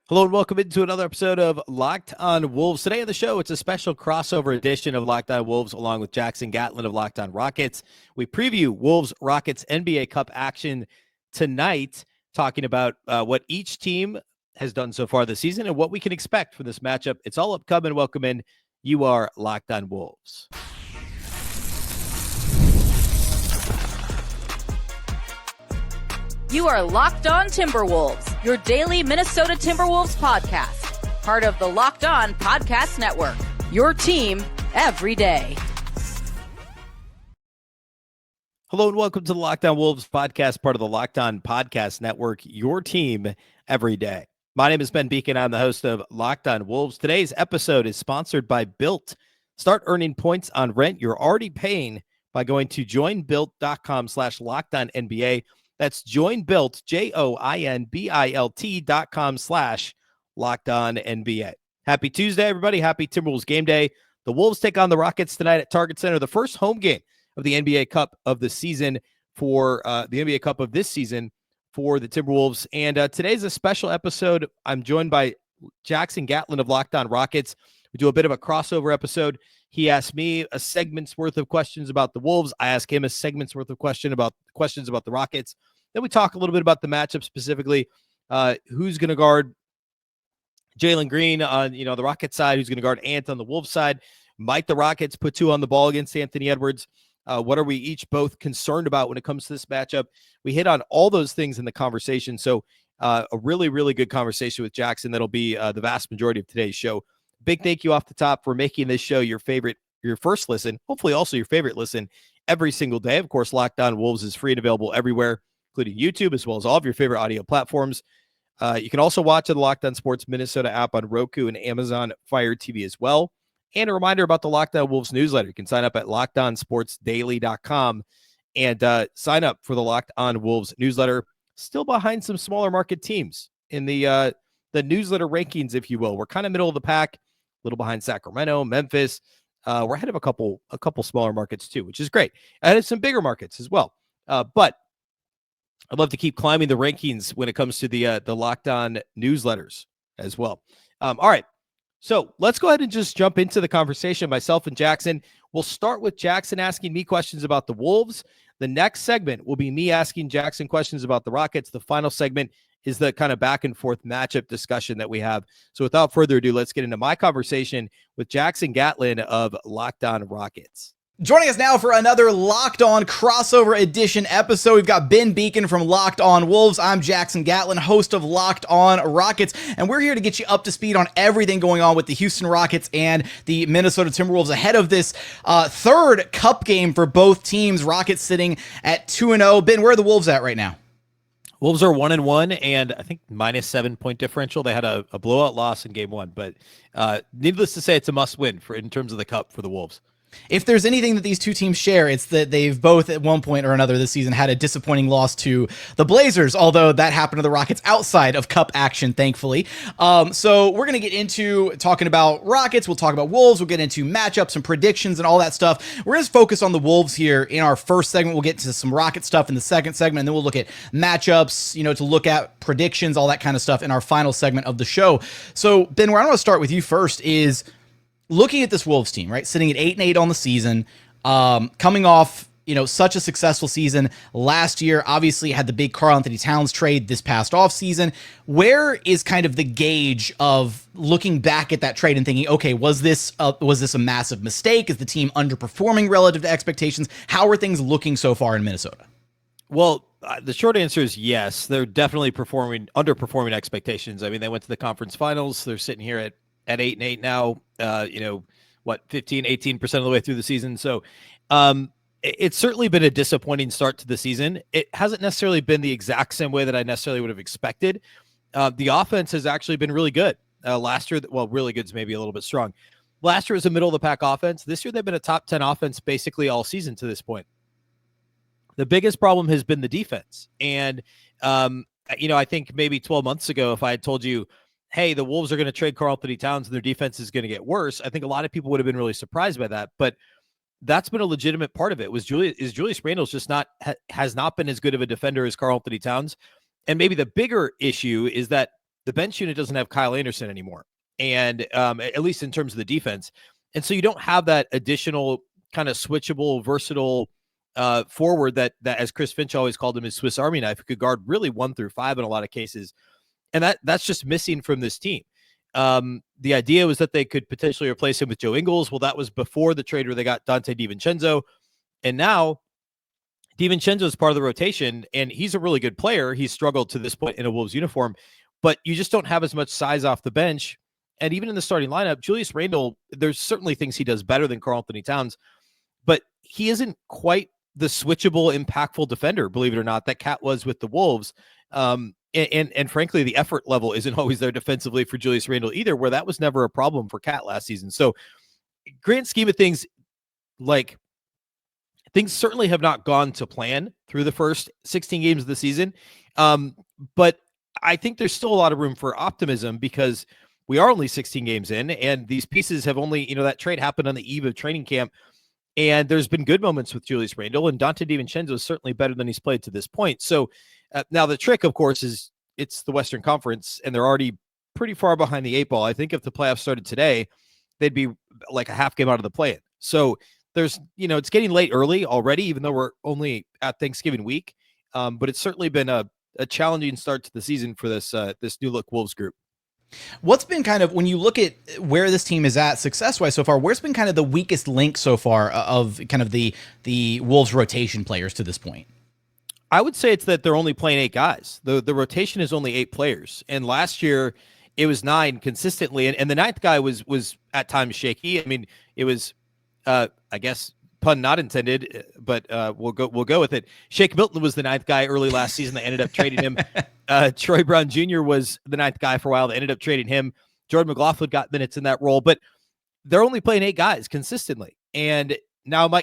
Hello and welcome into another episode of Locked on Wolves. Today on the show, it's a special crossover edition of Locked on Wolves along with Jackson Gatlin of Locked on Rockets. We preview Wolves-Rockets NBA Cup action tonight, talking about what each team has done so far this season and what we can expect from this matchup. It's all upcoming. Welcome in. You are Locked on Wolves. You are Locked On Timberwolves, your daily Minnesota Timberwolves podcast. Part of the Locked On Podcast Network, your team every day. Hello and welcome to the Locked on Wolves podcast, part of the Locked On Podcast Network, your team every day. My name is Ben Beecken. I'm the host of Locked on Wolves. Today's episode is sponsored by BILT. Start earning points on rent you're already paying by going to joinbilt.com/LockedOnNBA. That's joinbilt, joinbilt.com/LockedOnNBA. Happy Tuesday, everybody. Happy Timberwolves game day. The Wolves take on the Rockets tonight at Target Center, the first home game of the NBA Cup of the season for the NBA Cup of this season for the Timberwolves. And today's a special episode. I'm joined by Jackson Gatlin of Locked on Rockets. We do a bit of a crossover episode. He asked me a segment's worth of questions about the Wolves. I asked him a segment's worth of questions about the Rockets. Then we talk a little bit about the matchup specifically. Who's going to guard Jalen Green on the Rockets side? Who's going to guard Ant on the Wolves side? Might the Rockets put two on the ball against Anthony Edwards? What are we each both concerned about when it comes to this matchup? We hit on all those things in the conversation. So a really, really good conversation with Jackson. That'll be the vast majority of today's show. Big thank you off the top for making this show your first listen, hopefully also your favorite listen every single day. Of course, Locked on Wolves is free and available everywhere, including YouTube, as well as all of your favorite audio platforms. You can also watch the Locked on Sports Minnesota app on Roku and Amazon Fire TV as well. And a reminder about the Locked on Wolves newsletter. You can sign up at lockedonsportsdaily.com and sign up for the Locked on Wolves newsletter. Still behind some smaller market teams in the newsletter rankings, if you will. We're kind of middle of the pack, a little behind Sacramento, Memphis. We're ahead of a couple smaller markets too, which is great. And some bigger markets as well. But I'd love to keep climbing the rankings when it comes to the Locked on newsletters as well. All right. So let's go ahead and just jump into the conversation. Myself and Jackson. We'll start with Jackson asking me questions about the Wolves. The next segment will be me asking Jackson questions about the Rockets. The final segment is the kind of back and forth matchup discussion that we have. So without further ado, let's get into my conversation with Jackson Gatlin of Locked on Rockets. Joining us now for another Locked On crossover edition episode, we've got Ben Beecken from Locked On Wolves. I'm Jackson Gatlin, host of Locked On Rockets, and we're here to get you up to speed on everything going on with the Houston Rockets and the Minnesota Timberwolves ahead of this third Cup game for both teams. Rockets sitting at 2-0. Ben, where are the Wolves at right now? Wolves are 1-1, and I think minus 7 point differential. They had a blowout loss in game one, but needless to say, it's a must win in terms of the Cup for the Wolves. If there's anything that these two teams share, it's that they've both at one point or another this season had a disappointing loss to the Blazers, although that happened to the Rockets outside of Cup action, thankfully. So we're going to get into talking about Rockets. We'll talk about Wolves. We'll get into matchups and predictions and all that stuff. We're going to focus on the Wolves here in our first segment. We'll get to some Rocket stuff in the second segment, and then we'll look at matchups, to look at predictions, all that kind of stuff in our final segment of the show. So, Ben, where I want to start with you first is looking at this Wolves team, right? Sitting at 8-8 on the season, coming off, such a successful season last year, obviously had the big Karl-Anthony Towns trade this past offseason. Where is kind of the gauge of looking back at that trade and thinking, okay, was this a massive mistake? Is the team underperforming relative to expectations? How are things looking so far in Minnesota? Well, the short answer is yes. They're definitely underperforming expectations. I mean, they went to the conference finals. They're sitting here at 8-8 now, 18% of the way through the season. So it's certainly been a disappointing start to the season. It hasn't necessarily been the exact same way that I necessarily would have expected. The offense has actually been really good. Last year, really good is maybe a little bit strong. Last year was a middle of the pack offense. This year, they've been a top 10 offense basically all season to this point. The biggest problem has been the defense. And, I think maybe 12 months ago, if I had told you, hey, the Wolves are going to trade Karl-Anthony Towns and their defense is going to get worse, I think a lot of people would have been really surprised by that. But that's been a legitimate part of it. Julius Randle has not been as good of a defender as Karl-Anthony Towns. And maybe the bigger issue is that the bench unit doesn't have Kyle Anderson anymore. And at least in terms of the defense. And so you don't have that additional kind of switchable, versatile forward that as Chris Finch always called him, his Swiss Army knife, who could guard really 1 through 5 in a lot of cases. And that's just missing from this team. The idea was that they could potentially replace him with Joe Ingles. Well, that was before the trade where they got Dante DiVincenzo. And now DiVincenzo is part of the rotation, and he's a really good player. He's struggled to this point in a Wolves uniform, but you just don't have as much size off the bench. And even in the starting lineup, Julius Randle, there's certainly things he does better than Karl-Anthony Towns, but he isn't quite the switchable, impactful defender, believe it or not, that Cat was with the Wolves. And frankly, the effort level isn't always there defensively for Julius Randle either, where that was never a problem for Cat last season. So grand scheme of things, like, things certainly have not gone to plan through the first 16 games of the season. But I think there's still a lot of room for optimism because we are only 16 games in, and these pieces have only, that trade happened on the eve of training camp. And there's been good moments with Julius Randle, and Dante DiVincenzo is certainly better than he's played to this point. So now the trick, of course, is it's the Western Conference, and they're already pretty far behind the 8 ball. I think if the playoffs started today, they'd be like a half game out of the play-in. So there's, it's getting late early already, even though we're only at Thanksgiving week. But it's certainly been a challenging start to the season for this new look Wolves group. What's been kind of, when you look at where this team is at success-wise so far, where's been kind of the weakest link so far of kind of the Wolves rotation players to this point? I would say it's that they're only playing 8 guys. The rotation is only 8 players. And last year it was 9 consistently. And the 9th guy was at times shaky. I mean, it was, I guess, pun not intended, but we'll go with it. Shake Milton was the 9th guy early last season. They ended up trading him. Troy Brown Jr. was the 9th guy for a while. They ended up trading him. Jordan McLaughlin got minutes in that role, but they're only playing 8 guys consistently. And now I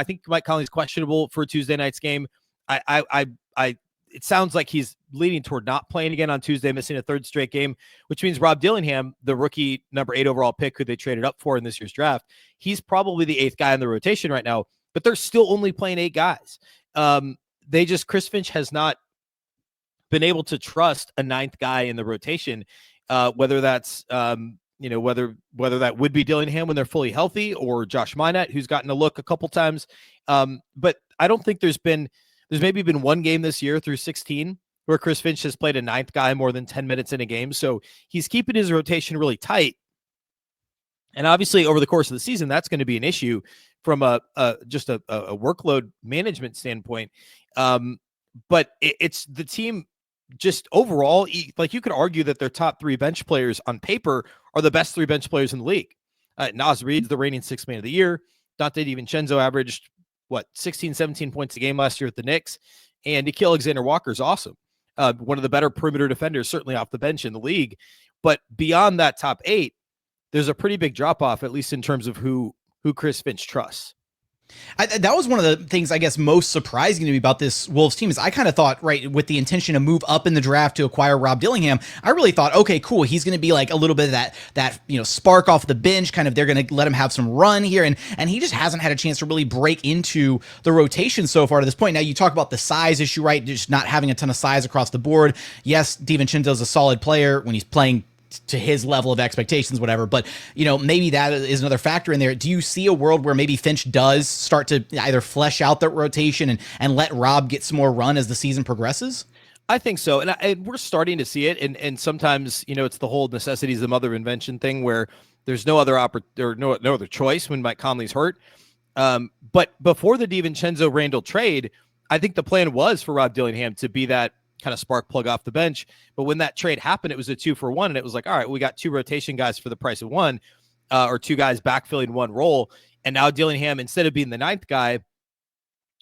think Mike Conley's questionable for Tuesday night's game. It sounds like he's leaning toward not playing again on Tuesday, missing a 3rd straight game, which means Rob Dillingham, the rookie number 8 overall pick who they traded up for in this year's draft, he's probably the 8th guy in the rotation right now, but they're still only playing 8 guys. Chris Finch has not been able to trust a 9th guy in the rotation, whether that's, whether that would be Dillingham when they're fully healthy or Josh Minott, who's gotten a look a couple times. But I don't think there's maybe been one game this year through 16 where Chris Finch has played a 9th guy more than 10 minutes in a game. So he's keeping his rotation really tight. And obviously over the course of the season, that's going to be an issue from a workload management standpoint. But it's the team just overall, like you could argue that their top 3 bench players on paper are the best 3 bench players in the league. Naz Reid's the reigning 6th man of the year. Dante DiVincenzo averaged 16, 17 points a game last year at the Knicks. And Nickeil Alexander-Walker's awesome. One of the better perimeter defenders, certainly off the bench in the league. But beyond that top 8, there's a pretty big drop off, at least in terms of who Chris Finch trusts. That was one of the things, I guess, most surprising to me about this Wolves team is I kind of thought, right, with the intention to move up in the draft to acquire Rob Dillingham, I really thought, okay, cool, he's going to be like a little bit of that spark off the bench, kind of they're going to let him have some run here, and he just hasn't had a chance to really break into the rotation so far to this point. Now, you talk about the size issue, right, just not having a ton of size across the board. Yes, DiVincenzo's a solid player when he's playing to his level of expectations, whatever. But, maybe that is another factor in there. Do you see a world where maybe Finch does start to either flesh out that rotation and let Rob get some more run as the season progresses? I think so. And we're starting to see it. And sometimes, it's the whole necessity is the mother of invention thing where there's no other no other choice when Mike Conley's hurt. But before the DiVincenzo Randle trade, I think the plan was for Rob Dillingham to be that kind of spark plug off the bench. But when that trade happened, it was a 2-for-1. And it was like, all right, we got 2 rotation guys for the price of 1, or 2 guys backfilling 1 role. And now Dillingham, instead of being the 9th guy,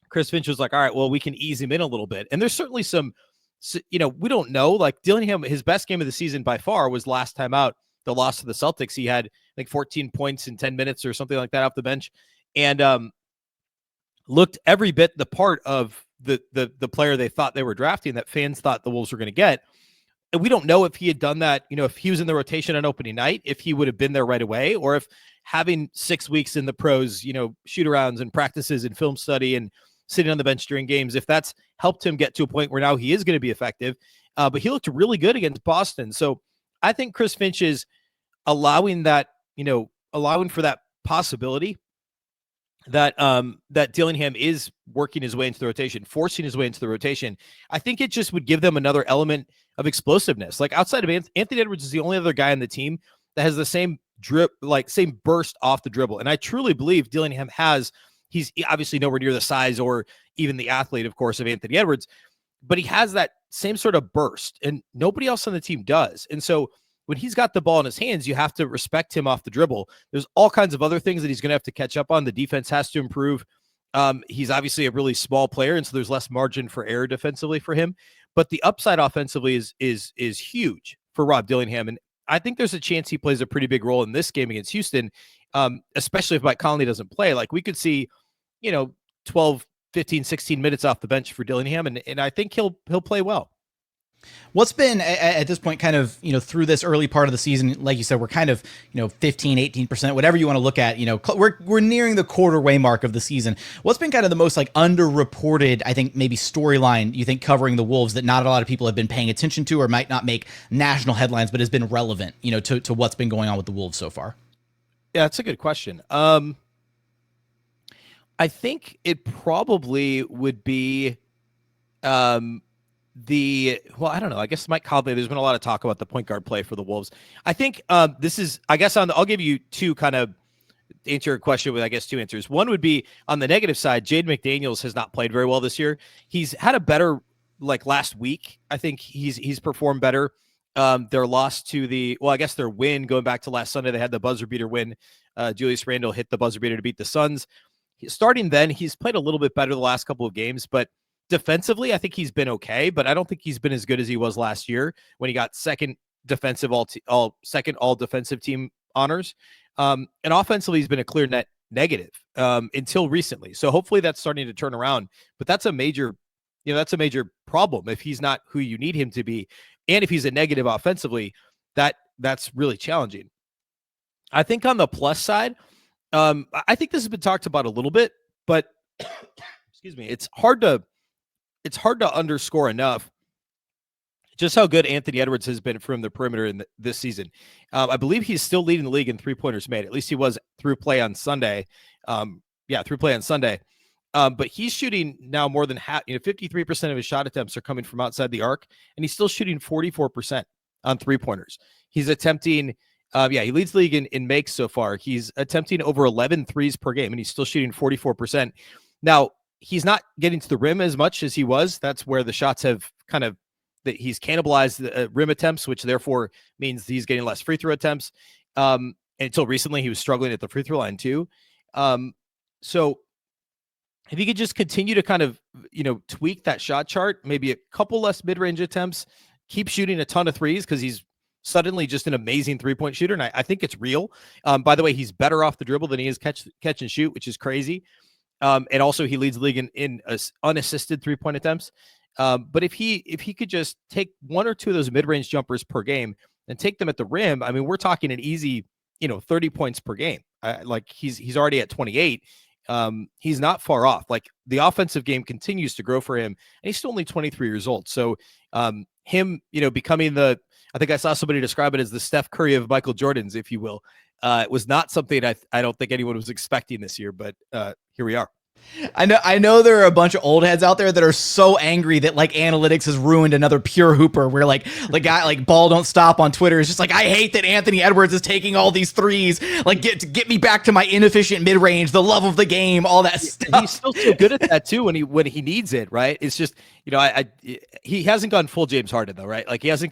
Chris Finch was like, all right, well, we can ease him in a little bit. And there's certainly some, we don't know, like Dillingham, his best game of the season by far was last time out, the loss to the Celtics. He had like 14 points in 10 minutes or something like that off the bench. And looked every bit the part of the player they thought they were drafting, that fans thought the Wolves were going to get. And we don't know if he had done that, if he was in the rotation on opening night, if he would have been there right away, or if having 6 weeks in the pros, shoot-arounds and practices and film study and sitting on the bench during games, if that's helped him get to a point where now he is going to be effective. but he looked really good against Boston. So I think Chris Finch is allowing for that possibility that that Dillingham is working his way into the rotation, forcing his way into the rotation. I think it just would give them another element of explosiveness. Like outside of Anthony Edwards is the only other guy on the team that has the same same burst off the dribble. And I truly believe Dillingham he's obviously nowhere near the size or even the athlete, of course, of Anthony Edwards, but he has that same sort of burst, and nobody else on the team does. And so when he's got the ball in his hands, you have to respect him off the dribble. There's all kinds of other things that he's going to have to catch up on. The defense has to improve. He's obviously a really small player, and so there's less margin for error defensively for him. But the upside offensively is huge for Rob Dillingham, and I think there's a chance he plays a pretty big role in this game against Houston, especially if Mike Conley doesn't play. Like we could see, 12, 15, 16 minutes off the bench for Dillingham, and I think he'll play well. What's been at this point kind of, through this early part of the season, like you said, we're kind of, 15, 18%, whatever you want to look at, we're nearing the quarter way mark of the season. What's been kind of the most underreported, I think maybe storyline you think covering the Wolves that not a lot of people have been paying attention to or might not make national headlines, but has been relevant, to what's been going on with the Wolves so far? Yeah, that's a good question. I think it probably would be, I don't know. I guess Mike Conley, there's been a lot of talk about the point guard play for the Wolves. I think this is, I'll give you two kind of answer your question with, two answers. One would be on the negative side, Jaden McDaniels has not played very well this year. He's had a better, last week. I think he's performed better. Their loss to their win going back to last Sunday, they had the buzzer beater win. Julius Randle hit the buzzer beater to beat the Suns. Starting then, he's played a little bit better the last couple of games, but defensively, I think he's been okay, but I don't think he's been as good as he was last year when he got second all defensive team honors. And offensively, he's been a clear net negative until recently. So hopefully that's starting to turn around, but that's a major problem if he's not who you need him to be. And if he's a negative offensively, that's really challenging. I think on the plus side, I think this has been talked about a little bit, but excuse me, it's hard to underscore enough just how good Anthony Edwards has been from the perimeter this season. I believe he's still leading the league in 3-pointers made. At least he was through play on Sunday. But he's shooting now more than half. 53% of his shot attempts are coming from outside the arc, and he's still shooting 44% on 3-pointers. He's attempting. He leads the league in makes so far. He's attempting over 11 threes per game, and he's still shooting 44%. Now, he's not getting to the rim as much as he was. That's where the shots have he's cannibalized the rim attempts, which therefore means he's getting less free throw attempts. Until recently, he was struggling at the free throw line too. So if he could just continue to kind of, tweak that shot chart, maybe a couple less mid-range attempts, keep shooting a ton of threes because he's suddenly just an amazing three-point shooter. And I think it's real. By the way, he's better off the dribble than he is catch and shoot, which is crazy. And also he leads the league in unassisted three-point attempts. But if he could just take one or two of those mid-range jumpers per game and take them at the rim, I mean, we're talking an easy, 30 points per game. He's already at 28. He's not far off. The offensive game continues to grow for him, and he's still only 23 years old. So him, becoming I think I saw somebody describe it as the Steph Curry of Michael Jordan's, if you will. It was not something I don't think anyone was expecting this year, but here we are. I know there are a bunch of old heads out there that are so angry that analytics has ruined another pure hooper where the guy Ball Don't Stop on Twitter is just I hate that Anthony Edwards is taking all these threes. Get me back to my inefficient mid-range, the love of the game, all that stuff. He's still so good at that too when he needs it, right? It's just, he hasn't gone full James Harden though, right? He hasn't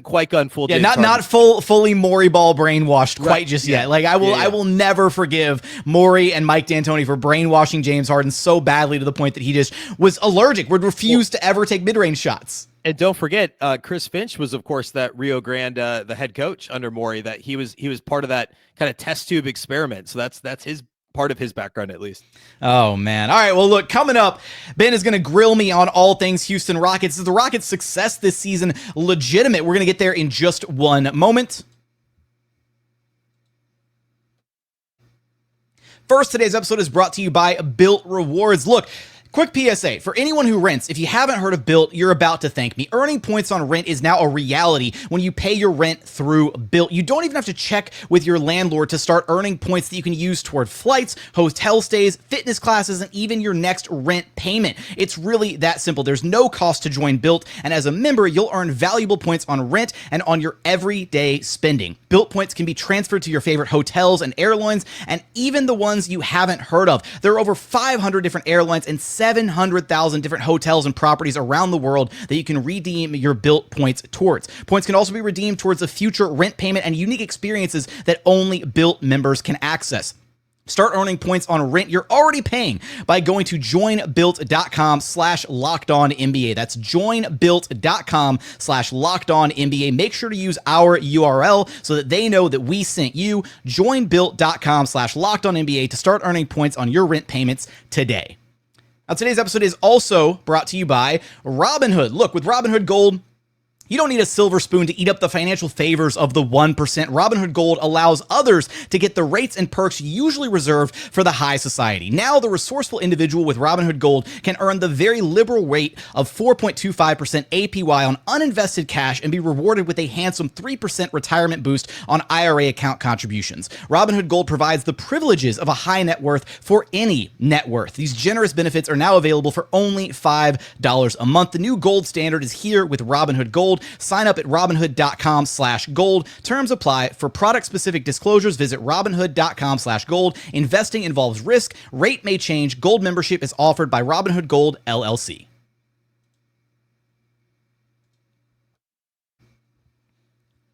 quite gone full James Harden. Not fully Morey Ball brainwashed quite just yet. I will never forgive Morey and Mike D'Antoni for brainwashing James Harden so badly to the point that he just was allergic, would refuse to ever take mid-range shots. And don't forget, Chris Finch was, of course, that Rio Grande, the head coach under Morey, that he was part of that kind of test tube experiment. So that's his part of his background, at least. Oh, man. All right. Well, look, coming up, Ben is going to grill me on all things Houston Rockets. Is the Rockets' success this season legitimate? We're going to get there in just one moment. First, today's episode is brought to you by BILT Rewards. Look, Quick PSA, for anyone who rents, if you haven't heard of BILT, you're about to thank me. Earning points on rent is now a reality when you pay your rent through BILT. You don't even have to check with your landlord to start earning points that you can use toward flights, hotel stays, fitness classes, and even your next rent payment. It's really that simple. There's no cost to join BILT, and as a member, you'll earn valuable points on rent and on your everyday spending. BILT points can be transferred to your favorite hotels and airlines, and even the ones you haven't heard of. There are over 500 different airlines and 700,000 different hotels and properties around the world that you can redeem your BILT points towards. Points can also be redeemed towards a future rent payment and unique experiences that only BILT members can access. Start earning points on rent you're already paying by going to joinbuilt.com/lockedonnba. That's joinbuilt.com/lockedonnba. Make sure to use our URL so that they know that we sent you. Joinbuilt.com/lockedonnba to start earning points on your rent payments today. Now, today's episode is also brought to you by Robinhood. Look, with Robinhood Gold, you don't need a silver spoon to eat up the financial favors of the 1%. Robinhood Gold allows others to get the rates and perks usually reserved for the high society. Now, the resourceful individual with Robinhood Gold can earn the very liberal rate of 4.25% APY on uninvested cash and be rewarded with a handsome 3% retirement boost on IRA account contributions. Robinhood Gold provides the privileges of a high net worth for any net worth. These generous benefits are now available for only $5 a month. The new gold standard is here with Robinhood Gold. Sign up at robinhood.com/gold. Terms apply. For product-specific disclosures, visit robinhood.com/gold. Investing involves risk. Rate may change. Gold membership is offered by Robinhood Gold, LLC.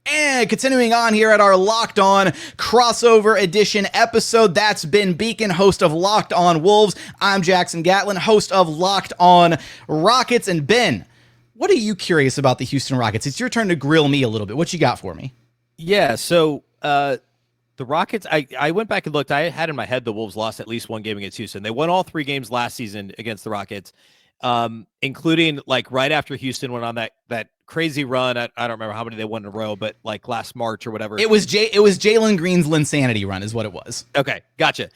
And continuing on here at our Locked On crossover edition episode, that's Ben Beecken, host of Locked On Wolves. I'm Jackson Gatlin, host of Locked On Rockets. And Ben, what are you curious about the Houston Rockets? It's your turn to grill me a little bit. What you got for me? Yeah, so the Rockets, I went back and looked. I had in my head the Wolves lost at least one game against Houston. They won all 3 games last season against the Rockets, including like right after Houston went on that crazy run. I don't remember how many they won in a row, but like last March or whatever. It was Jalen Green's Linsanity run is what it was. Okay, gotcha.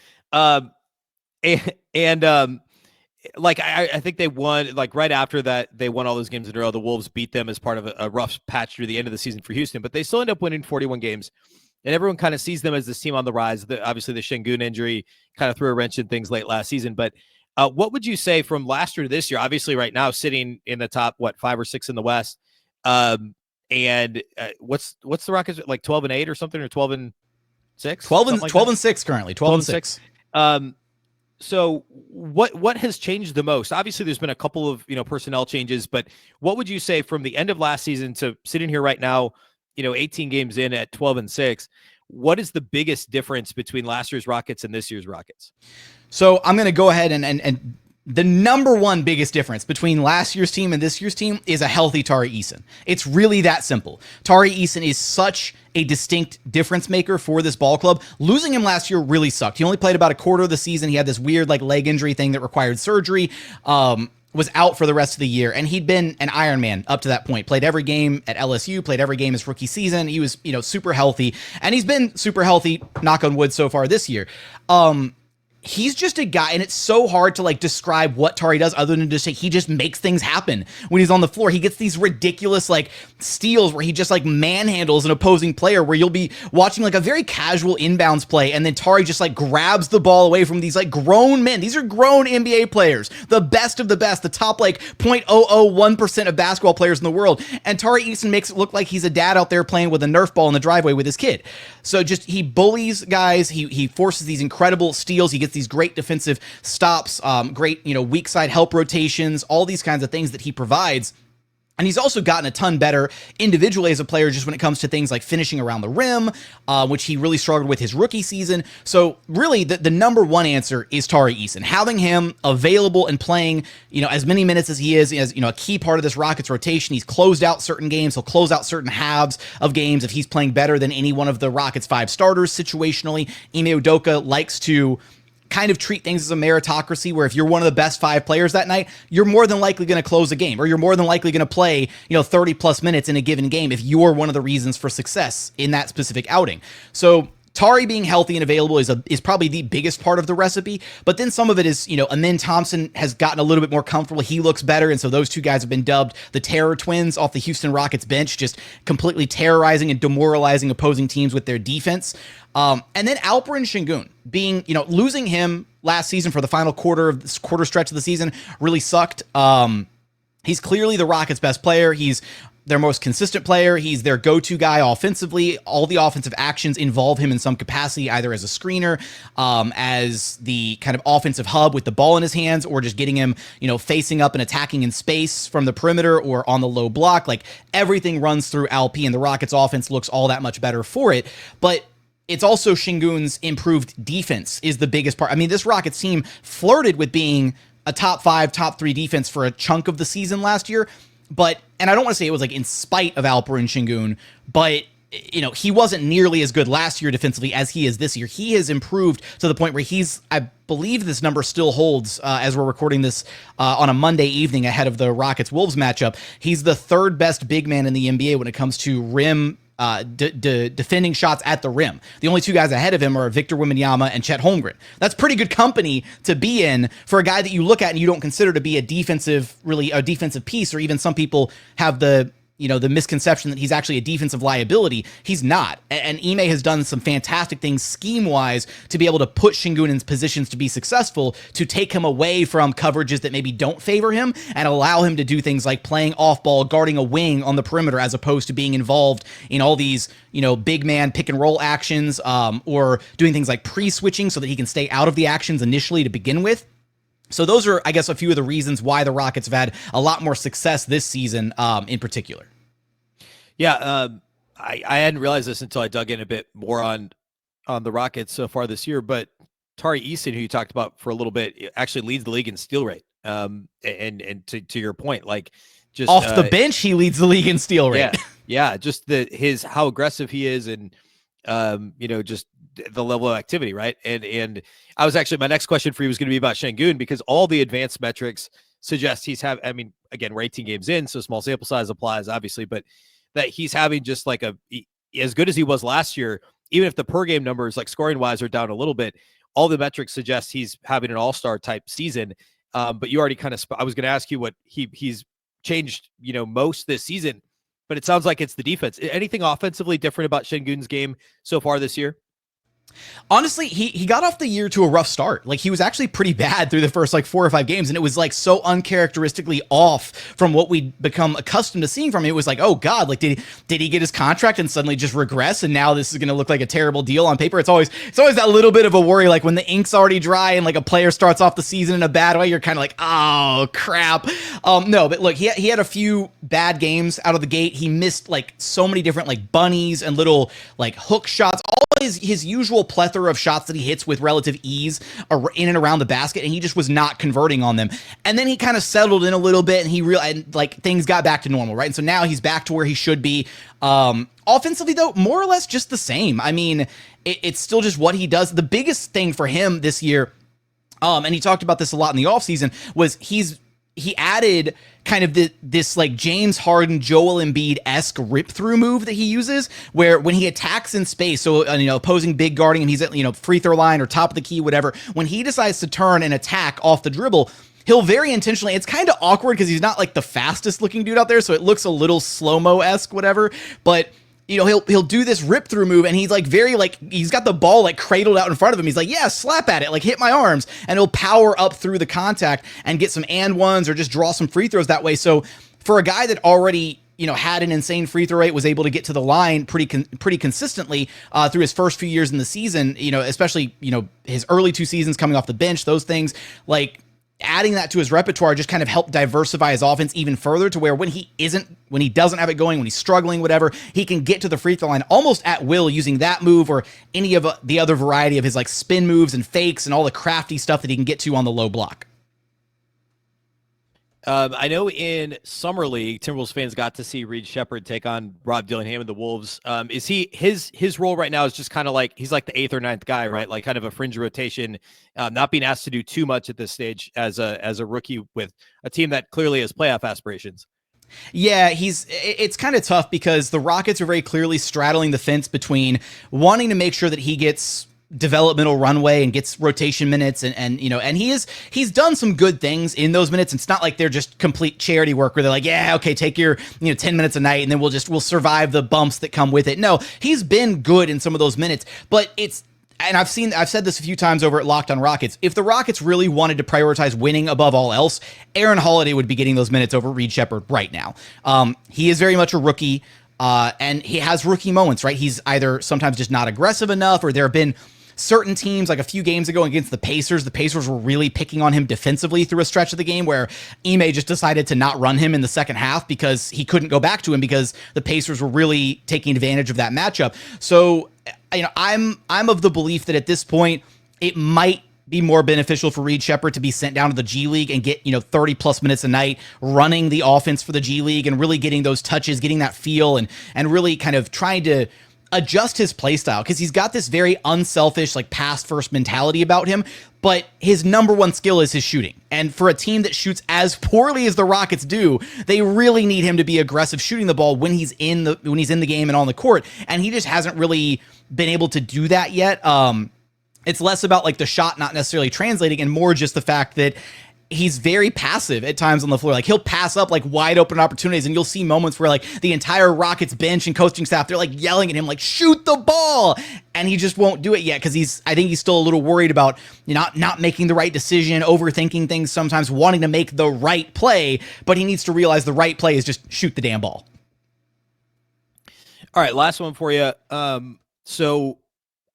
Like I think they won like right after that. They won all those games in a row. The Wolves beat them as part of a rough patch through the end of the season for Houston, but they still end up winning 41 games. And everyone kind of sees them as this team on the rise. Obviously, the Şengün injury kind of threw a wrench in things late last season. But what would you say from last year to this year? Obviously, right now sitting in the top 5 or 6 in the West. And what's the Rockets like 12-8 or something, or 12-6? 12 and 6 currently. 12 and 6. So what has changed the most? Obviously, there's been a couple of personnel changes, but what would you say from the end of last season to sitting here right now, 18 games in at 12 and 6? What is the biggest difference between last year's Rockets and this year's Rockets? So I'm going to go ahead and the number one biggest difference between last year's team and this year's team is a healthy Tari Eason. It's really that simple. Tari Eason is such a distinct difference maker for this ball club. Losing him last year really sucked. He only played about a quarter of the season. He had this weird leg injury thing that required surgery. Was out for the rest of the year, and he'd been an Iron Man up to that point. Played every game at LSU, played every game his rookie season. He was, super healthy, and he's been super healthy, knock on wood, so far this year. He's just a guy, and it's so hard to describe what Tari does other than just say he just makes things happen when he's on the floor. He gets these ridiculous steals where he just manhandles an opposing player, where you'll be watching a very casual inbounds play, and then Tari just grabs the ball away from these grown men. These are grown NBA players, the best of the best, the top 0.001% of basketball players in the world, and Tari Eason makes it look like he's a dad out there playing with a Nerf ball in the driveway with his kid. So just he bullies guys. He forces these incredible steals. He gets these great defensive stops, great, weak side help rotations, all these kinds of things that he provides. And he's also gotten a ton better individually as a player just when it comes to things like finishing around the rim, which he really struggled with his rookie season. So really the number one answer is Tari Eason. Having him available and playing, as many minutes as he is, as a key part of this Rockets rotation. He's closed out certain games. He'll close out certain halves of games if he's playing better than any one of the Rockets 5 starters situationally. Ime Udoka likes to kind of treat things as a meritocracy, where if you're one of the best 5 players that night, you're more than likely going to close a game, or you're more than likely going to play 30 plus minutes in a given game if you're one of the reasons for success in that specific outing. So Tari being healthy and available is probably the biggest part of the recipe, but then some of it is, Amin Thompson has gotten a little bit more comfortable. He looks better, and so those two guys have been dubbed the Terror Twins off the Houston Rockets bench, just completely terrorizing and demoralizing opposing teams with their defense. And then Alperen Sengun being, losing him last season for the final quarter stretch of the season really sucked. He's clearly the Rockets' best player. He's their most consistent player. He's their go-to guy offensively. All the offensive actions involve him in some capacity, either as a screener, as the kind of offensive hub with the ball in his hands, or just getting him, facing up and attacking in space from the perimeter or on the low block. Like, everything runs through Alp, and the Rockets offense looks all that much better for it. But it's also Şengün's improved defense is the biggest part. I mean, this Rockets team flirted with being a top 5, top 3 defense for a chunk of the season last year. But, and I don't want to say it was like in spite of Alperen Sengun, but, he wasn't nearly as good last year defensively as he is this year. He has improved to the point where I believe this number still holds as we're recording this on a Monday evening ahead of the Rockets-Wolves matchup. He's the 3rd best big man in the NBA when it comes to rim defending shots at the rim. The only 2 guys ahead of him are Victor Wembanyama and Chet Holmgren. That's pretty good company to be in for a guy that you look at and you don't consider to be a defensive piece, or even some people have the misconception that he's actually a defensive liability. He's not. And Ime has done some fantastic things scheme-wise to be able to put Şengün in positions to be successful, to take him away from coverages that maybe don't favor him and allow him to do things like playing off-ball, guarding a wing on the perimeter, as opposed to being involved in all these, big man pick-and-roll actions, or doing things like pre-switching so that he can stay out of the actions initially to begin with. So those are, I guess, a few of the reasons why the Rockets have had a lot more success this season in particular. Yeah, I hadn't realized this until I dug in a bit more on the Rockets so far this year, but Tari Eason, who you talked about for a little bit, actually leads the league in steal rate. And to your point, like, just off the bench, he leads the league in steal rate. Yeah, just how aggressive he is, and just the level of activity, right? And I was actually, my next question for you was going to be about Şengün, because all the advanced metrics suggest again, we're 18 games in, so small sample size applies, obviously, but that he's having just like as good as he was last year, even if the per game numbers, like scoring wise, are down a little bit, all the metrics suggest he's having an all-star type season. But you already kind of, I was going to ask you what he's changed, most this season, but it sounds like it's the defense. Anything offensively different about Şengün's game so far this year? Honestly, he got off the year to a rough start. Like, he was actually pretty bad through the first 4 or 5 games, and it was so uncharacteristically off from what we'd become accustomed to seeing from him. It was like, oh God, did he get his contract and suddenly just regress, and now this is going to look like a terrible deal on paper? It's always that little bit of a worry, like when the ink's already dry and a player starts off the season in a bad way, you're kind of like, oh crap. No, but look, he had a few bad games out of the gate. He missed so many different bunnies and little hook shots, all his usual plethora of shots that he hits with relative ease in and around the basket, and he just was not converting on them. And then he kind of settled in a little bit, and he realized things got back to normal, right? And so now he's back to where he should be. Offensively, though, more or less just the same. I mean, it's still just what he does. The biggest thing for him this year, and he talked about this a lot in the offseason, was he added kind of this James Harden, Joel Embiid-esque rip-through move that he uses, where when he attacks in space, so opposing big guarding, and he's at free throw line or top of the key, whatever, when he decides to turn and attack off the dribble, he'll very intentionally, it's kind of awkward because he's not the fastest looking dude out there, so it looks a little slow-mo-esque, whatever, but he'll do this rip through move, and he's he's got the ball cradled out in front of him. He's like, yeah, slap at it, hit my arms, and he'll power up through the contact and get some and ones or just draw some free throws that way. So for a guy that already had an insane free throw rate, was able to get to the line pretty consistently through his first few years in the season, especially his early 2 seasons coming off the bench, those things, adding that to his repertoire just kind of helped diversify his offense even further, to where when he doesn't have it going, when he's struggling, whatever, he can get to the free throw line almost at will using that move or any of the other variety of his spin moves and fakes and all the crafty stuff that he can get to on the low block. I know in Summer League, Timberwolves fans got to see Reid Shepherd take on Rob Dillingham and the Wolves. Is he his role right now is just kind of he's like the 8th or 9th guy, right? Kind of a fringe rotation, not being asked to do too much at this stage as a rookie with a team that clearly has playoff aspirations. Yeah, it's kind of tough because the Rockets are very clearly straddling the fence between wanting to make sure that he gets developmental runway and gets rotation minutes and he's done some good things in those minutes. It's not like they're just complete charity work where they're like, yeah, okay, take your 10 minutes a night and then we'll survive the bumps that come with it. No, he's been good in some of those minutes, but and I've said this a few times over at Locked on Rockets. If the Rockets really wanted to prioritize winning above all else, Aaron Holiday would be getting those minutes over Reid Shepherd right now. He is very much a rookie, and he has rookie moments, right? He's either sometimes just not aggressive enough, or there have been certain teams, like a few games ago against the Pacers were really picking on him defensively through a stretch of the game where Ime just decided to not run him in the second half because he couldn't go back to him because the Pacers were really taking advantage of that matchup. So, I'm of the belief that at this point, it might be more beneficial for Reid Shepherd to be sent down to the G League and get, 30 plus minutes a night running the offense for the G League and really getting those touches, getting that feel and really kind of trying to adjust his play style, because he's got this very unselfish, like pass first mentality about him, but his number one skill is his shooting. And for a team that shoots as poorly as the Rockets do, they really need him to be aggressive shooting the ball when he's in the game and on the court. And he just hasn't really been able to do that yet. It's less about like the shot not necessarily translating and more just the fact that he's very passive at times on the floor. Like he'll pass up like wide open opportunities, and you'll see moments where like the entire Rockets bench and coaching staff, they're like yelling at him like, shoot the ball. And he just won't do it yet because I think he's still a little worried about not making the right decision, overthinking things, sometimes wanting to make the right play, but he needs to realize the right play is just shoot the damn ball. All right, last one for you. So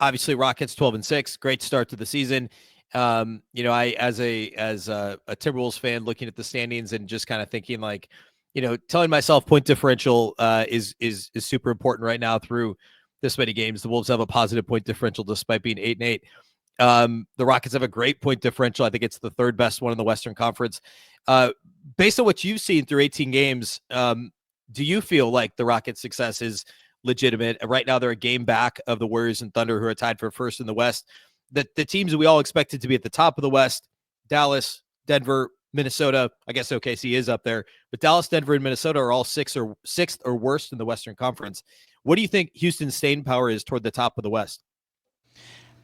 obviously Rockets 12-6, great start to the season. I as a Timberwolves fan looking at the standings and just kind of thinking like, telling myself point differential is super important right now through this many games. The Wolves have a positive point differential despite being 8-8. The Rockets have a great point differential. I think it's the third best one in the Western Conference. Based on what you've seen through 18 games, do you feel like the Rockets' success is legitimate? Right now, they're a game back of the Warriors and Thunder, who are tied for first in the West. The teams that we all expected to be at the top of the West, Dallas, Denver, Minnesota, I guess OKC is up there, but Dallas, Denver, and Minnesota are all sixth or worst in the Western Conference. What do you think Houston's staying power is toward the top of the West?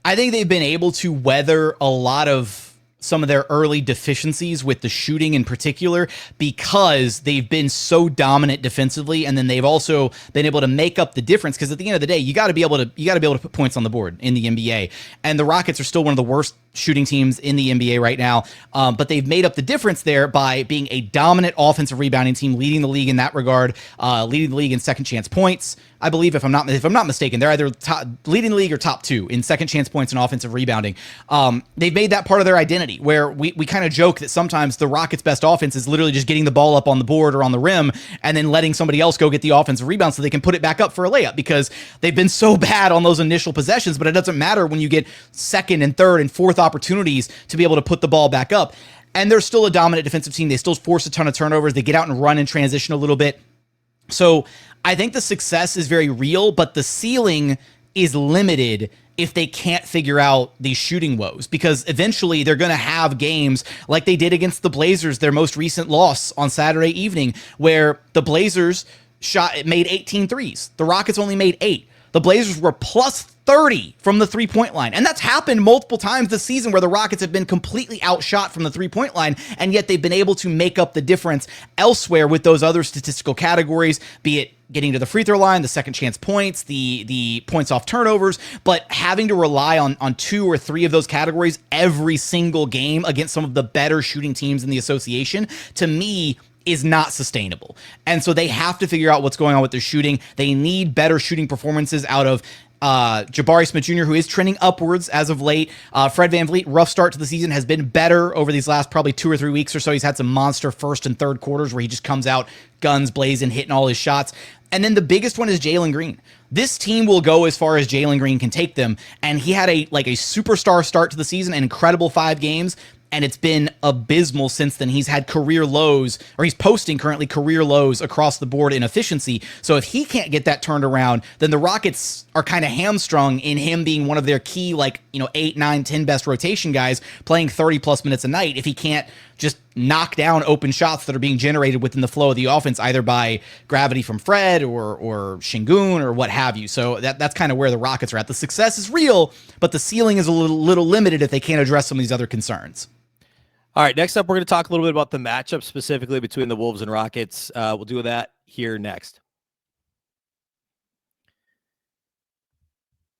I think they've been able to weather a lot of some of their early deficiencies with the shooting in particular because they've been so dominant defensively, and then they've also been able to make up the difference, because at the end of the day, you got to be able to put points on the board in the NBA. And the Rockets are still one of the worst shooting teams in the NBA right now, but they've made up the difference there by being a dominant offensive rebounding team, leading the league in that regard, leading the league in second chance points. I believe, if I'm not mistaken, they're either leading the league or top two in second chance points and offensive rebounding. They've made that part of their identity, where we kind of joke that sometimes the Rockets' best offense is literally just getting the ball up on the board or on the rim and then letting somebody else go get the offensive rebound so they can put it back up for a layup, because they've been so bad on those initial possessions. But it doesn't matter when you get second and third and fourth opportunities to be able to put the ball back up. And they're still a dominant defensive team. They still force a ton of turnovers. They get out and run and transition a little bit. So I think the success is very real, but the ceiling is limited if they can't figure out these shooting woes, because eventually they're going to have games like they did against the Blazers, their most recent loss on Saturday evening, where the Blazers made 18 threes. The Rockets only made 8. The Blazers were plus 30 from the three-point line. And that's happened multiple times this season where the Rockets have been completely outshot from the three-point line, and yet they've been able to make up the difference elsewhere with those other statistical categories, be it getting to the free throw line, the second chance points, the points off turnovers, but having to rely on 2 or 3 of those categories every single game against some of the better shooting teams in the association, to me, is not sustainable. And so they have to figure out what's going on with their shooting. They need better shooting performances out of Jabari Smith Jr., who is trending upwards as of late. Fred VanVleet, rough start to the season, has been better over these last probably 2 or 3 weeks or so. He's had some monster first and third quarters where he just comes out guns blazing, hitting all his shots. And then the biggest one is Jalen Green. This team will go as far as Jalen Green can take them. And he had a superstar start to the season, an incredible 5 games. And it's been abysmal since then. He's had career lows, or he's posting currently career lows across the board in efficiency. So if he can't get that turned around, then the Rockets are kind of hamstrung in him being one of their key, 8, 9, 10 best rotation guys playing 30 plus minutes a night. If he can't just knock down open shots that are being generated within the flow of the offense, either by gravity from Fred or Şengün or what have you. So that's kind of where the Rockets are at. The success is real, but the ceiling is a little limited if they can't address some of these other concerns. All right, next up, we're going to talk a little bit about the matchup specifically between the Wolves and Rockets. We'll do that here next.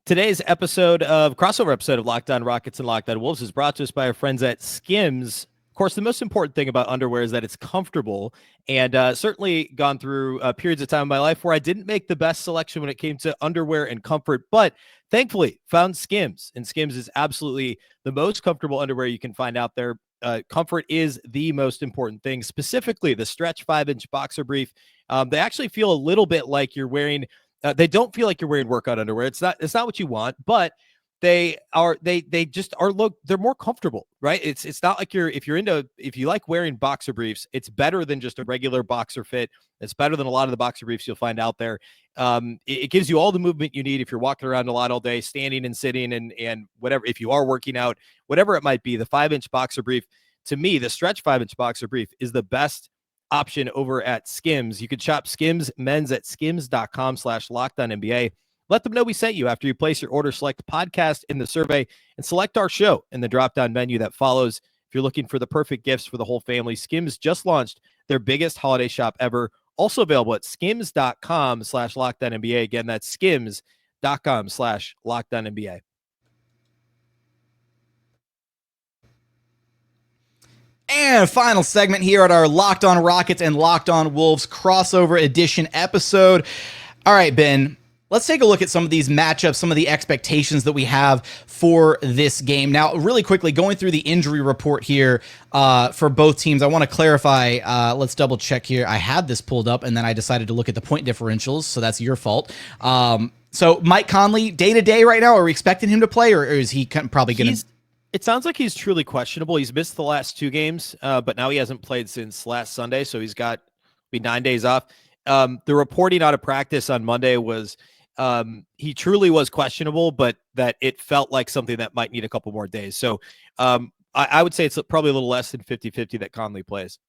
Today's crossover episode of Locked On Rockets and Locked On Wolves is brought to us by our friends at Skims. Of course, the most important thing about underwear is that it's comfortable, and certainly gone through periods of time in my life where I didn't make the best selection when it came to underwear and comfort, but thankfully found Skims, and Skims is absolutely the most comfortable underwear you can find out there. Comfort is the most important thing, specifically the stretch 5-inch boxer brief. They actually feel a little bit like you're wearing, they don't feel like you're wearing workout underwear. It's not what you want, but they just are they're more comfortable, right? It's not like if you like wearing boxer briefs, it's better than just a regular boxer fit. It's better than a lot of the boxer briefs you'll find out there. It gives you all the movement you need if you're walking around a lot all day, standing and sitting and whatever. If you are working out, whatever it might be, the 5-inch boxer brief, to me, the stretch 5-inch boxer brief is the best option over at Skims. You can shop Skims men's at skims.com/LockedOnNBA. Let them know we sent you after you place your order. Select podcast in the survey and select our show in the drop-down menu that follows. If you're looking for the perfect gifts for the whole family, Skims just launched their biggest holiday shop ever. Also available at skims.com/LockedOnNBA. Again, that's skims.com/LockedOnNBA. And final segment here at our Locked On Rockets and Locked On Wolves crossover edition episode. All right, Ben, let's take a look at some of these matchups, some of the expectations that we have for this game. Now, really quickly, going through the injury report here for both teams, I want to clarify. Let's double check here. I had this pulled up, and then I decided to look at the point differentials, so that's your fault. So Mike Conley, day-to-day right now, are we expecting him to play, or is he probably going to... It sounds like he's truly questionable. He's missed the last 2 games, but now he hasn't played since last Sunday, so he's got 9 days off. The reporting out of practice on Monday was he truly was questionable, but that it felt like something that might need a couple more days. So I would say it's probably a little less than 50-50 that Conley plays.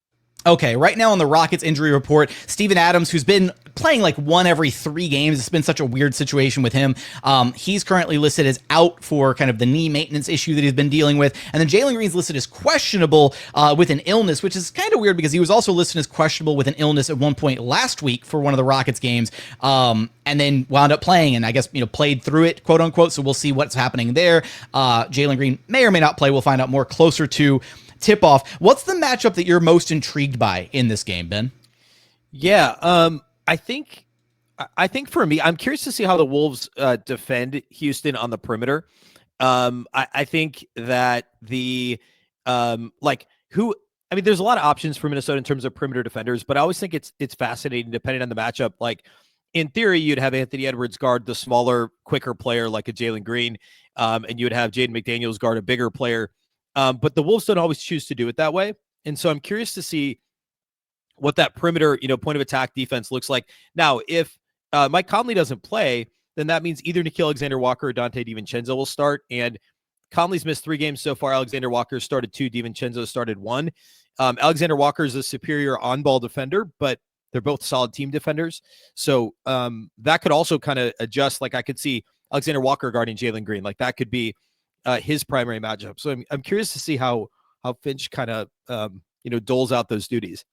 Okay, right now on the Rockets injury report, Steven Adams, who's been playing like 1 every 3 games, it's been such a weird situation with him. He's currently listed as out for kind of the knee maintenance issue that he's been dealing with. And then Jalen Green's listed as questionable with an illness, which is kind of weird because he was also listed as questionable with an illness at one point last week for one of the Rockets games, and then wound up playing and I guess, played through it, quote unquote. So we'll see what's happening there. Jalen Green may or may not play. We'll find out more closer to tip-off. What's the matchup that you're most intrigued by in this game, Ben? Yeah, I think for me, I'm curious to see how the Wolves defend Houston on the perimeter. I think that there's a lot of options for Minnesota in terms of perimeter defenders, but I always think it's fascinating depending on the matchup. Like in theory, you'd have Anthony Edwards guard the smaller, quicker player like a Jalen Green, and you would have Jaden McDaniels guard a bigger player. But the Wolves don't always choose to do it that way. And so I'm curious to see what that perimeter, point of attack defense looks like. Now, if Mike Conley doesn't play, then that means either Nickeil Alexander-Walker or Dante DiVincenzo will start. And Conley's missed 3 games so far. Alexander Walker started 2. DiVincenzo started 1. Alexander Walker is a superior on-ball defender, but they're both solid team defenders. So that could also kind of adjust. Like I could see Alexander Walker guarding Jalen Green. Like that could be his primary matchup. So I'm curious to see how Finch kind of doles out those duties.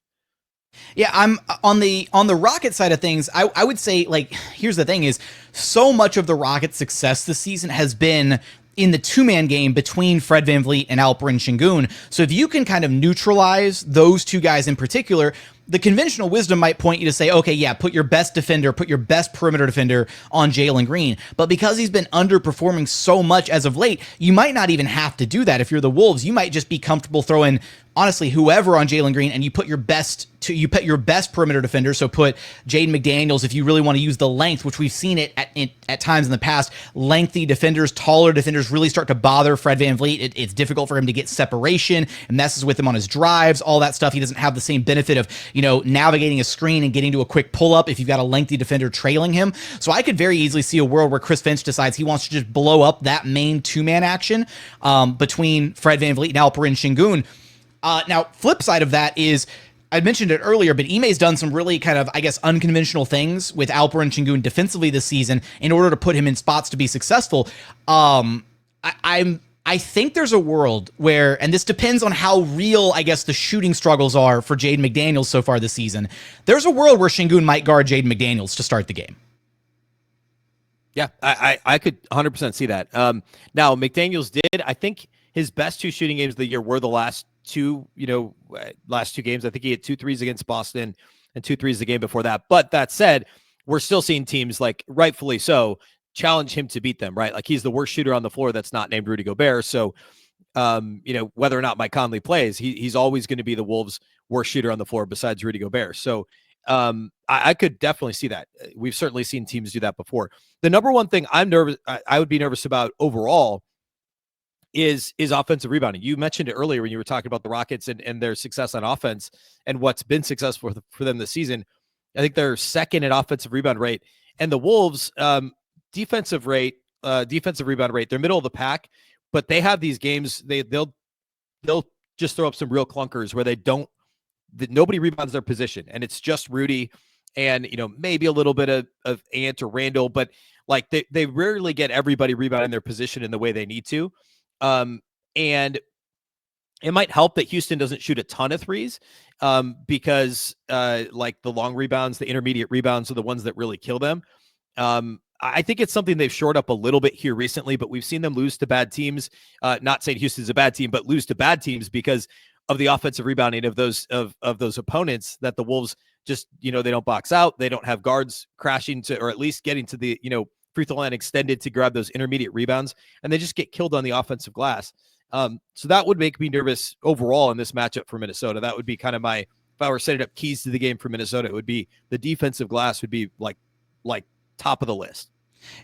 Yeah, I'm on the Rocket side of things. I would say, like, here's the thing is so much of the Rockets' success this season has been in the 2-man game between Fred VanVleet and Alperen Şengün. So if you can kind of neutralize those 2 guys in particular, the conventional wisdom might point you to say, okay, yeah, put your best defender, put your best perimeter defender on Jalen Green. But because he's been underperforming so much as of late, you might not even have to do that. If you're the Wolves, you might just be comfortable throwing, honestly, whoever on Jalen Green, and you put your best perimeter defender. So put Jaden McDaniels if you really want to use the length, which we've seen it at times in the past. Lengthy defenders, taller defenders really start to bother Fred VanVleet. It's difficult for him to get separation and messes with him on his drives, all that stuff. He doesn't have the same benefit of navigating a screen and getting to a quick pull-up if you've got a lengthy defender trailing him. So I could very easily see a world where Chris Finch decides he wants to just blow up that main 2-man action between Fred VanVleet and Alperen Şengün. Now, flip side of that is, I mentioned it earlier, but Ime's done some really kind of, I guess, unconventional things with Alperen Sengun defensively this season in order to put him in spots to be successful. I think there's a world where, and this depends on how real, I guess, the shooting struggles are for Jaden McDaniels so far this season. There's a world where Sengun might guard Jaden McDaniels to start the game. Yeah, I could 100% see that. Now, McDaniels did, I think his best 2 shooting games of the year were the last two games. I think he had 2 threes against Boston and 2 threes the game before that. But that said, we're still seeing teams, like rightfully so, challenge him to beat them, right? Like, he's the worst shooter on the floor that's not named Rudy Gobert. So, whether or not Mike Conley plays, he's always going to be the Wolves' worst shooter on the floor besides Rudy Gobert. So, I could definitely see that. We've certainly seen teams do that before. The number one thing I would be nervous about overall is offensive rebounding. You mentioned it earlier when you were talking about the Rockets and their success on offense and what's been successful for them this season. I think they're second in offensive rebound rate, and the Wolves, defensive rebound rate, they're middle of the pack, but they have these games, they'll just throw up some real clunkers where nobody rebounds their position, and it's just Rudy and maybe a little bit of Ant or Randle, but like they rarely get everybody rebounding their position in the way they need to. And it might help that Houston doesn't shoot a ton of threes, because like the long rebounds, the intermediate rebounds are the ones that really kill them. I think it's something they've shored up a little bit here recently, but we've seen them lose to bad teams. Not saying Houston's a bad team, but lose to bad teams because of the offensive rebounding of those opponents, that the Wolves just, they don't box out. They don't have guards crashing to, or at least getting to the, free throw line extended to grab those intermediate rebounds, and they just get killed on the offensive glass. So that would make me nervous overall in this matchup for Minnesota. That would be kind of if I were setting up keys to the game for Minnesota, it would be the defensive glass would be like top of the list.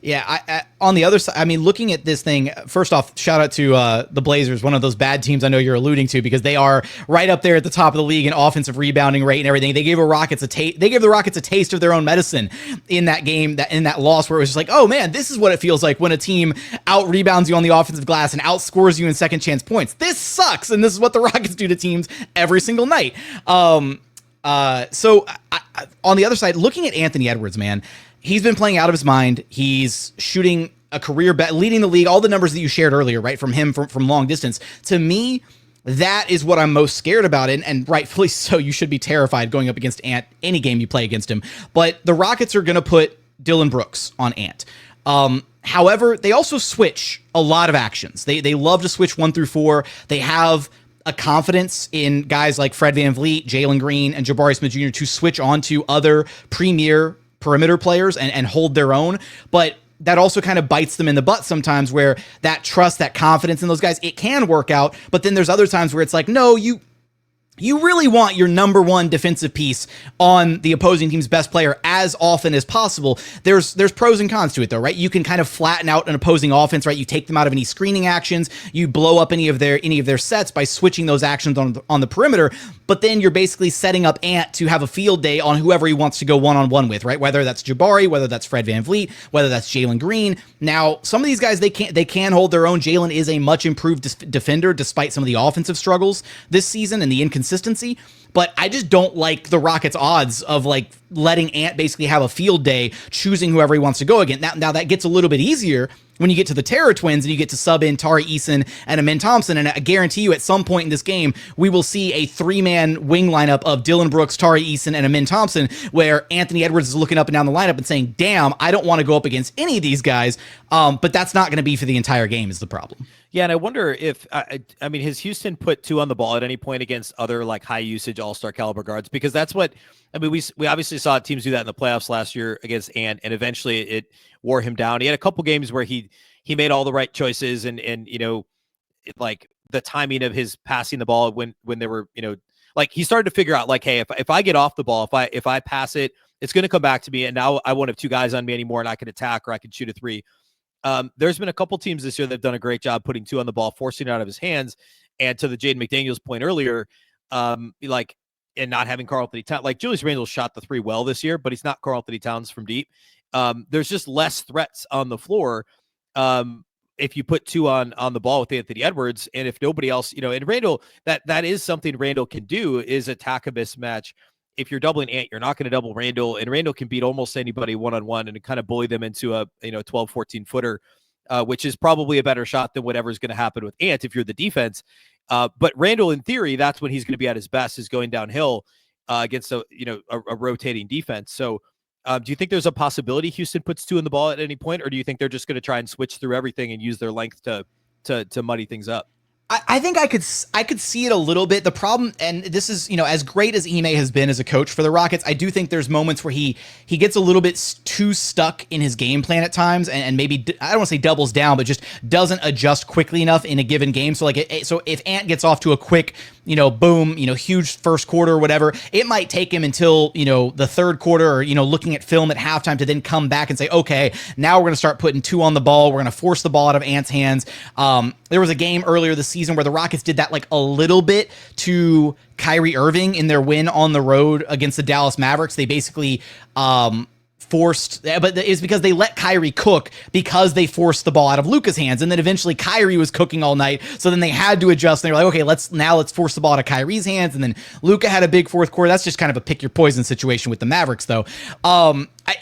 Yeah, I on the other side, I mean, looking at this thing, first off, shout out to the Blazers, one of those bad teams I know you're alluding to, because they are right up there at the top of the league in offensive rebounding rate and everything. They gave the Rockets a taste of their own medicine in that game, in that loss, where it was just like, oh man, this is what it feels like when a team out rebounds you on the offensive glass and outscores you in second chance points. This sucks, and this is what the Rockets do to teams every single night. So on the other side, looking at Anthony Edwards, man, he's been playing out of his mind. He's shooting a career bet, leading the league. All the numbers that you shared earlier, right, from him from long distance. To me, that is what I'm most scared about, and rightfully so. You should be terrified going up against Ant any game you play against him. But the Rockets are going to put Dylan Brooks on Ant. However, they also switch a lot of actions. They love to switch 1 through 4. They have a confidence in guys like Fred VanVleet, Jalen Green, and Jabari Smith Jr. to switch on to other premier perimeter players and hold their own. But that also kind of bites them in the butt sometimes, where that trust, that confidence in those guys, it can work out. But then there's other times where it's like, no, you really want your number one defensive piece on the opposing team's best player as often as possible. There's pros and cons to it, though, right? You can kind of flatten out an opposing offense, right? You take them out of any screening actions. You blow up any of their sets by switching those actions on the perimeter. But then you're basically setting up Ant to have a field day on whoever he wants to go one-on-one with, right? Whether that's Jabari, whether that's Fred VanVleet, whether that's Jalen Green. Now, some of these guys, they can hold their own. Jalen is a much improved defender despite some of the offensive struggles this season and the inconsistency. But I just don't like the Rockets' odds of like letting Ant basically have a field day, choosing whoever he wants to go against. Now that gets a little bit easier when you get to the Terror Twins and you get to sub in Tari Eason and Amin Thompson. And I guarantee you at some point in this game, we will see a 3-man wing lineup of Dylan Brooks, Tari Eason, and Amin Thompson, where Anthony Edwards is looking up and down the lineup and saying, damn, I don't want to go up against any of these guys. But that's not going to be for the entire game is the problem. Yeah, and I wonder if, I mean, has Houston put 2 on the ball at any point against other like high usage all-star caliber guards? Because that's what, I mean, we obviously saw teams do that in the playoffs last year against Ant, and eventually it wore him down. He had a couple games where he made all the right choices, and like the timing of his passing the ball when they were, like he started to figure out like, hey, if I get off the ball, if I pass it, it's going to come back to me, and now I won't have 2 guys on me anymore, and I can attack or I can shoot a 3. There's been a couple teams this year that have done a great job putting 2 on the ball, forcing it out of his hands. And to the Jaden McDaniels point earlier, and not having Karl-Anthony Towns, like Julius Randle shot the 3 well this year, but he's not Karl-Anthony Towns from deep. There's just less threats on the floor. if you put 2 on the ball with Anthony Edwards, and if nobody else, and Randle, that is something Randle can do, is attack a mismatch. If you're doubling Ant, you're not going to double Randle, and Randle can beat almost anybody one-on-one and kind of bully them into a 12, 14 footer, which is probably a better shot than whatever's going to happen with Ant if you're the defense. But Randle, in theory, that's when he's going to be at his best, is going downhill against a rotating defense. So do you think there's a possibility Houston puts 2 in the ball at any point, or do you think they're just going to try and switch through everything and use their length to muddy things up? I think I could see it a little bit. The problem, and this is, as great as Ime has been as a coach for the Rockets, I do think there's moments where he gets a little bit too stuck in his game plan at times, and maybe, I don't want to say doubles down, but just doesn't adjust quickly enough in a given game. So so if Ant gets off to a quick, boom, huge first quarter or whatever, it might take him until, the third quarter or, looking at film at halftime to then come back and say, okay, now we're going to start putting 2 on the ball. We're going to force the ball out of Ant's hands. There was a game earlier this season where the Rockets did that a little bit to Kyrie Irving in their win on the road against the Dallas Mavericks. They basically forced, but it's because they let Kyrie cook because they forced the ball out of Luka's hands, and then eventually Kyrie was cooking all night, so then they had to adjust, and they were like, okay, let's force the ball out of Kyrie's hands, and then Luka had a big fourth quarter. That's just kind of a pick your poison situation with the Mavericks, though.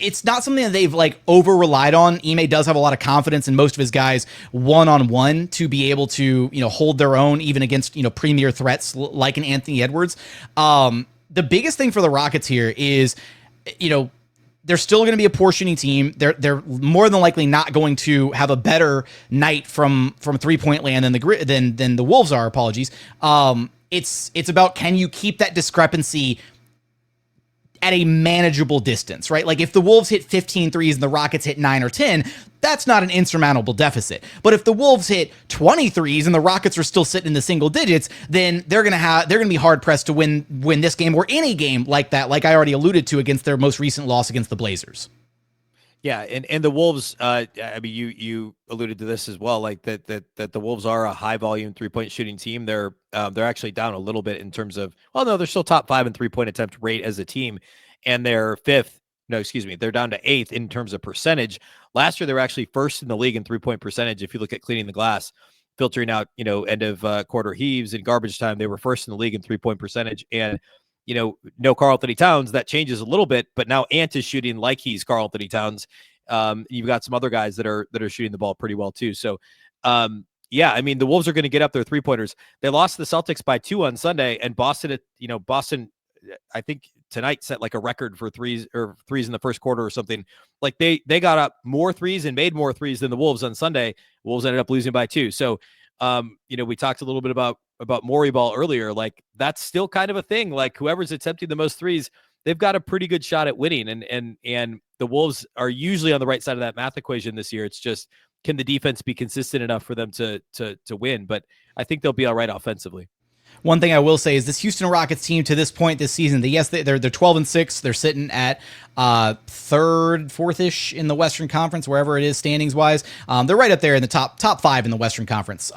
It's not something that they've over relied on. Ime does have a lot of confidence in most of his guys one-on-one to be able to hold their own even against premier threats like an Anthony Edwards. The biggest thing for the Rockets here is they're still going to be a poor shooting team. They're more than likely not going to have a better night from 3-point land than the Wolves are. Apologies. It's about, can you keep that discrepancy at a manageable distance, right? If the Wolves hit 15 threes and the Rockets hit 9 or 10, that's not an insurmountable deficit. But if the Wolves hit 20 threes and the Rockets are still sitting in the single digits, then they're going to be hard pressed to win this game or any game like that, like I already alluded to against their most recent loss against the Blazers. Yeah, and the Wolves, you alluded to this as well, that the Wolves are a high volume 3-point shooting team. They're actually down a little bit in terms of, they're still top 5 in 3-point attempt rate as a team, and they're they're down to 8th in terms of percentage. Last year they were actually first in the league in 3-point percentage. If you look at cleaning the glass, filtering out end of quarter heaves and garbage time, they were first in the league in 3-point percentage. And no Karl-Anthony Towns, that changes a little bit, but now Ant is shooting like he's Karl-Anthony Towns. You've got some other guys that are shooting the ball pretty well too. So, the Wolves are going to get up their 3-pointers. They lost the Celtics by 2 on Sunday, and Boston, I think tonight set a record for threes in the first quarter or something. They got up more threes and made more threes than the Wolves on Sunday. Wolves ended up losing by 2. So, we talked a little bit about Morey ball earlier. That's still kind of a thing. Whoever's attempting the most threes, they've got a pretty good shot at winning. And the Wolves are usually on the right side of that math equation this year. It's just, can the defense be consistent enough for them to win? But I think they'll be all right offensively. One thing I will say is this Houston Rockets team to this point this season, they're 12-6. They're sitting at third, fourth-ish in the Western Conference, wherever it is standings wise. They're right up there in the top 5 in the Western Conference.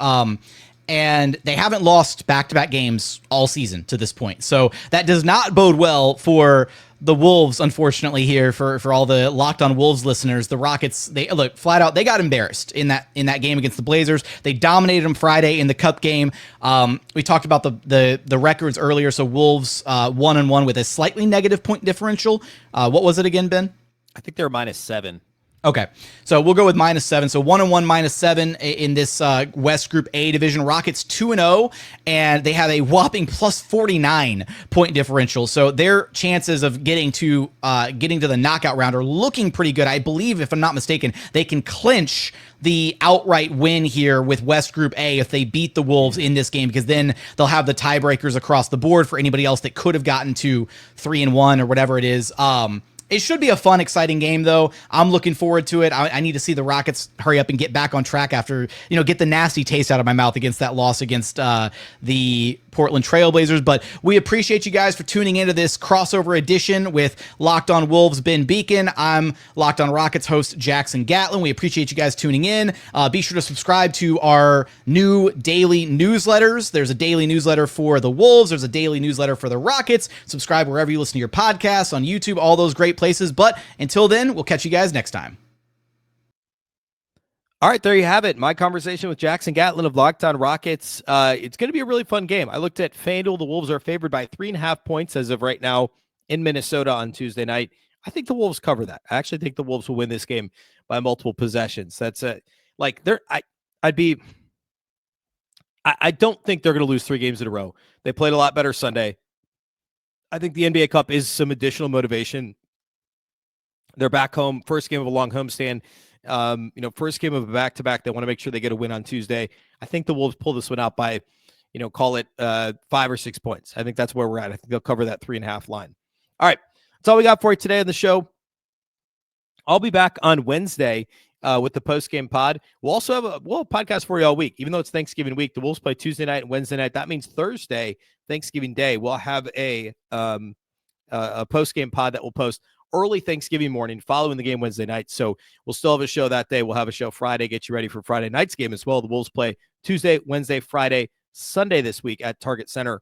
And they haven't lost back-to-back games all season to this point. So that does not bode well for the Wolves, unfortunately, here for all the Locked On Wolves listeners. The Rockets, they flat out, they got embarrassed in that game against the Blazers. They dominated them Friday in the Cup game. We talked about the records earlier. So Wolves 1-1 with a slightly negative point differential. What was it again, Ben? I think they're -7. Okay, so we'll go with -7. So 1-1, -7 in this West Group A division. Rockets 2-0, and they have a whopping +49 point differential. So their chances of getting to the knockout round are looking pretty good. I believe, if I'm not mistaken, they can clinch the outright win here with West Group A if they beat the Wolves in this game, because then they'll have the tiebreakers across the board for anybody else that could have gotten to 3-1 or whatever it is. It should be a fun, exciting game, though. I'm looking forward to it. I need to see the Rockets hurry up and get back on track after, get the nasty taste out of my mouth against that loss against the Portland Trailblazers. But we appreciate you guys for tuning into this crossover edition with Locked On Wolves, Ben Beecken. I'm Locked On Rockets host, Jackson Gatlin. We appreciate you guys tuning in. Be sure to subscribe to our new daily newsletters. There's a daily newsletter for the Wolves. There's a daily newsletter for the Rockets. Subscribe wherever you listen to your podcasts, on YouTube, all those great places. But until then, we'll catch you guys next time. All right, there you have it. My conversation with Jackson Gatlin of Locked On Rockets. It's going to be a really fun game. I looked at FanDuel. The Wolves are favored by 3.5 points as of right now in Minnesota on Tuesday night. I think the Wolves cover that. I actually think the Wolves will win this game by multiple possessions. That's like they're. I don't think they're going to lose 3 games in a row. They played a lot better Sunday. I think the NBA Cup is some additional motivation. They're back home, first game of a long homestand. First game of a back-to-back. They want to make sure they get a win on Tuesday. I think the Wolves pull this one out by, call it 5 or 6 points. I think that's where we're at. I think they'll cover that 3.5 line. All right. That's all we got for you today on the show. I'll be back on Wednesday with the post-game pod. We'll also have a podcast for you all week. Even though it's Thanksgiving week, the Wolves play Tuesday night and Wednesday night. That means Thursday, Thanksgiving Day, we'll have a post-game pod that we'll post early Thanksgiving morning following the game Wednesday night. So we'll still have a show that day. We'll have a show Friday, get you ready for Friday night's game as well. The Wolves play Tuesday, Wednesday, Friday, Sunday this week at Target Center.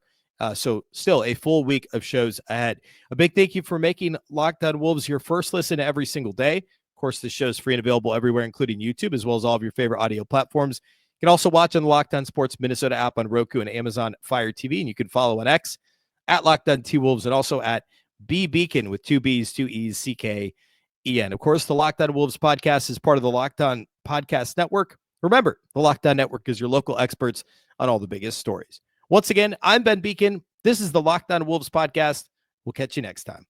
So still a full week of shows ahead. A big thank you for making Locked On Wolves your first listen every single day. Of course, this show is free and available everywhere, including YouTube, as well as all of your favorite audio platforms. You can also watch on the Locked On Sports Minnesota app on Roku and Amazon Fire TV. And you can follow on X at Locked On T-Wolves and also at B Beecken with 2 B's, 2 E's, C-K-E-N. Of course, the Locked On Wolves podcast is part of the Locked On Podcast Network. Remember, the Locked On Network is your local experts on all the biggest stories. Once again, I'm Ben Beecken. This is the Locked On Wolves podcast. We'll catch you next time.